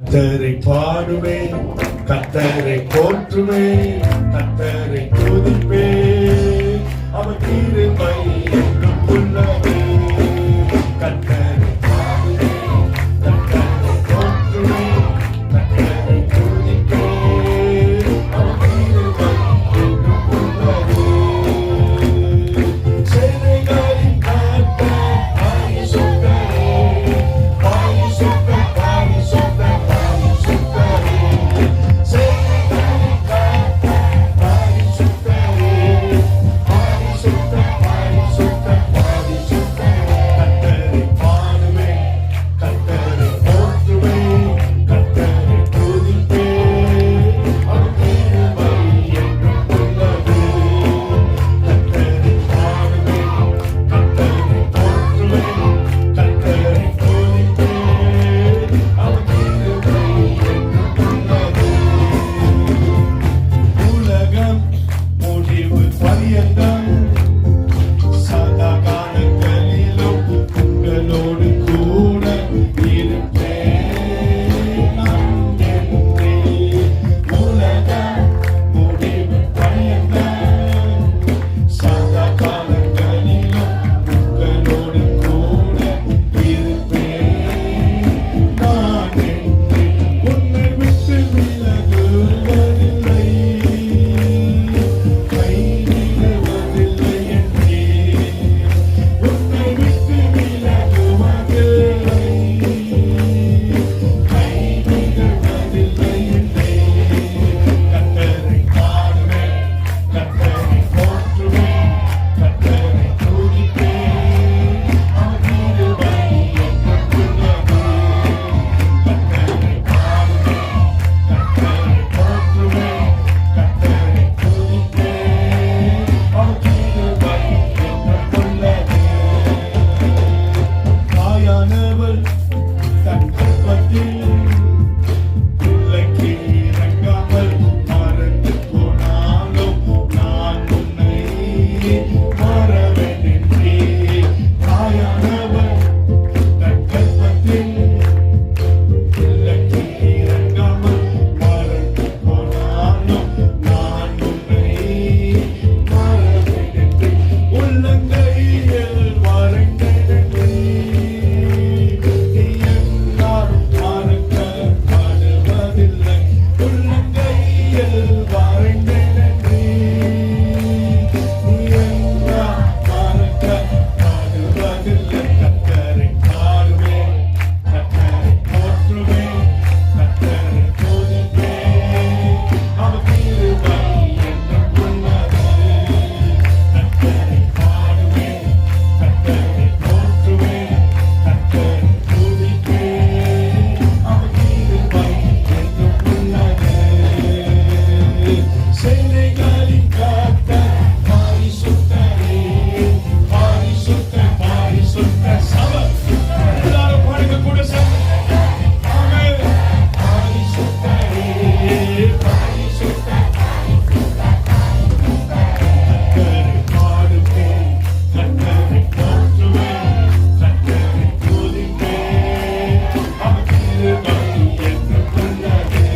கர்த்தரை பாடுவே, கர்த்தரை போற்றுவே, கர்த்தரை துதிப்பே, அவர் கிருபை என்றும் உள்ளதே. கர்த்தரை பாடுவே, கர்த்தரை போற்றுவே, கர்த்தரை துதிப்பே, அவர் கிருபை என்றும் உள்ளதே. சேனைகளின் கர்த்தர் பரிசுத்தரே, பரிசுத்தர், பரிசுத்தர், பரிசுத்தரே. சேனைகளின் கர்த்தர் பரிசுத்தரே, பரிசுத்தர், பரிசுத்தர், பரிசுத்தரே. கர்த்தரை பாடுவே, கர்த்தரை போற்றுவே, கர்த்தரை துதிப்பே, அவர் கிருபை என்றும் உள்ளதே. கர்த்தரை பாடுவே, கர்த்தரை போற்றுவே, கர்த்தரை துதிப்பே, அவர் கிருபை என்றும் உள்ளதே. உலகம் முடிவு பரியந்தம் சதா காலங்களிலும் உங்களோடு கூட இருப்பேன் நான் என்றே. உலகம் முடிவு பரியந்தம் சதா காலங்களிலும் உங்களோடு கூட இருப்பேன் நான் என்றே. உன்னை விட்டு விலகுவதில்லை, கைவிடுவதில்லை என்றே. உன்னை விட்டு விலகுவதில்லை, கைவிடுவதில்லை என்றே. கர்த்தரை பாடுவேன், கர்த்தரை போற்றுவேன், கர்த்தரை துதிப்பேன், அவர் கிருபை என்றும் உள்ளதே. கர்த்தரை பாடுவேன், கர்த்தரை போற்றுவேன், கர்த்தரை துதிப்பேன், அவர் கிருபை என்றும் உள்ளதே. தாயானவள் தன் கர்ப்பத்தில் பிள்ளைக்கு இறங்காமல் மறந்து போனாலும் நான் உன்னை மறவேன் என்றே. தாயானவள் தன் கர்ப்பத்தில் பிள்ளைக்கு இறங்காமல் மறந்து போனாலும் நான் உன்னை மறவேன் என்றே. உள்ளங்கையில் வரைந்தேன் என்றே. நீ என்னால் மறக்கப்படுவதில்லை. உள்ளங்கையில் வரைந்தேன் என்றே. நீ என்னால் மறக்கப்படுவதில்லை. கர்த்தரை பாடுவேன், கர்த்தரை போற்றுவேன், கர்த்தரை துதிப்பேன், அவர் கிருபை என்றும் உள்ளதே. கர்த்தரை பாடுவேன், கர்த்தரை போற்றுவேன், கர்த்தரை துதிப்பேன், அவர் கிருபை என்றும் உள்ளதே. சேனைகளின் கர்த்தர் பரிசுத்தரே, பரிசுத்தர், பரிசுத்தர். சபை எல்லாரும் பாடுங்க கூட சேர்ந்து. ஆமென். பரிசுத்தரே, பரிசுத்தர், கர்த்தரை பாடுவேன், கர்த்தரை போற்றுவேன், கர்த்தரை துதிப்பேன், அவர் கிருபை என்றும் உள்ளதே.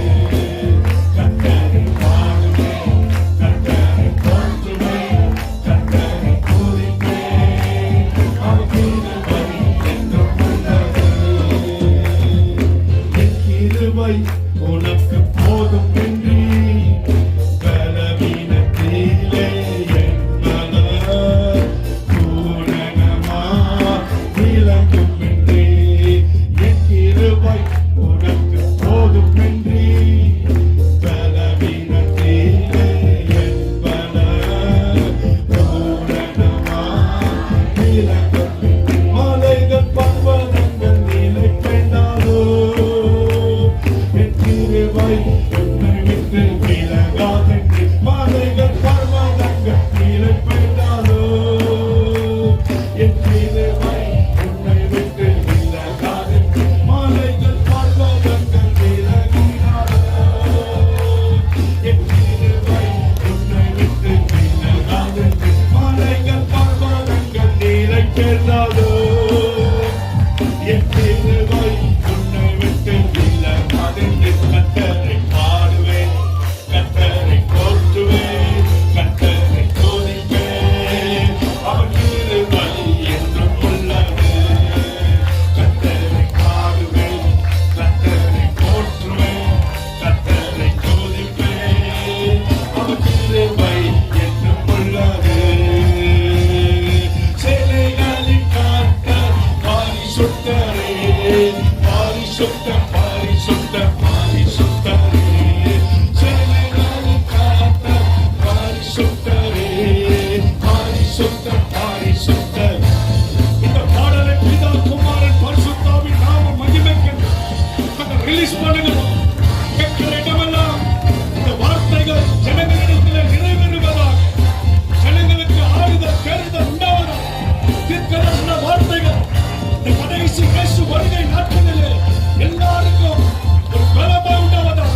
கர்த்தரை பாடுவேன், கர்த்தரை போற்றுவேன், கர்த்தரை துதிப்பேன், அவர் கிருபை என்றும் உள்ளதே. என் கிருபை உனக்கு போதும் என்று பலவீனத்திலே என் பலம் பூரணமா விளங்கும் என்றே. என் கிருபை உனக்கு போதும் என்று பலவீனத்திலே என் பலம் பூரணமா விளங்கும் என்றே. மலைகள் பர்வதங்கள் நிலை பெண்டாதோ, என் கிருபை உன்னை விட்டு விலகாதென்று. மலைகள் பர்வதங்கள் நிலை பெண்டாதோ, என் கிருபை உன்னை விட்டு விலகாதென்று. மலைகள் பர்வதங்கள் விலகினாதோ, என் கிருபை உன்னை விட்டு விலகாதென்று. மலைகள் பர்வதங்கள் நிலை பெண்டாதோ, என் கிருபை உன்னை விட்டு விலகாதென்று. பரிசுத்தரே பரிசுத்த பரிசுத்த பரிசுத்தரே சேனைகளை காத்த பரிசுத்தரே பரிசுத்த பரிசுத்தர். இந்த பாடலை பிதா குமாரன் பரிசுத்தாவின் நாம மகிமைக்கு ரிலீஸ் பண்ணுகிறோம். கேட்கிற இடமெல்லாம் இந்த வார்த்தைகள் ஜனங்களிடத்தில் நிறைவேறுவதாக, ஜனங்களுக்கு ஆறுதல் பெறுதல் உண்டாவதாக. தீர்க்கதரிசன வார்த்தைகள் இந்த கடைசி இயேசு வருகை நாட்களிலே எல்லாருக்கும் ஒரு பலமா உண்டாவதாக.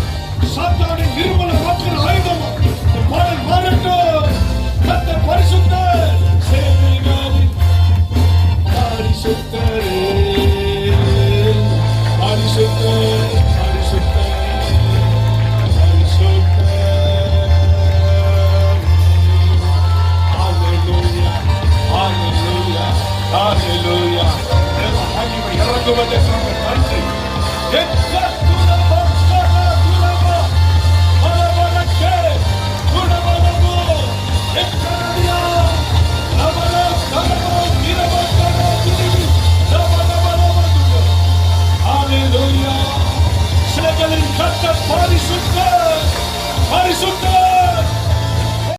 சாத்தானின் நிர்மூல வாக்கிற ஆயுதமா இந்த பாடல் மாறட்டும். கர்த்தர் பரிசுத்தர் சேனைகளின் பரிசுத்தரே பரிசுத்தர் Hallelujah. மகிமை இறங்குவதற்காக நன்றி. Hallelujah. சிலைகளின் கர்த்தர் பரிசுத்தர் பரிசுத்தர்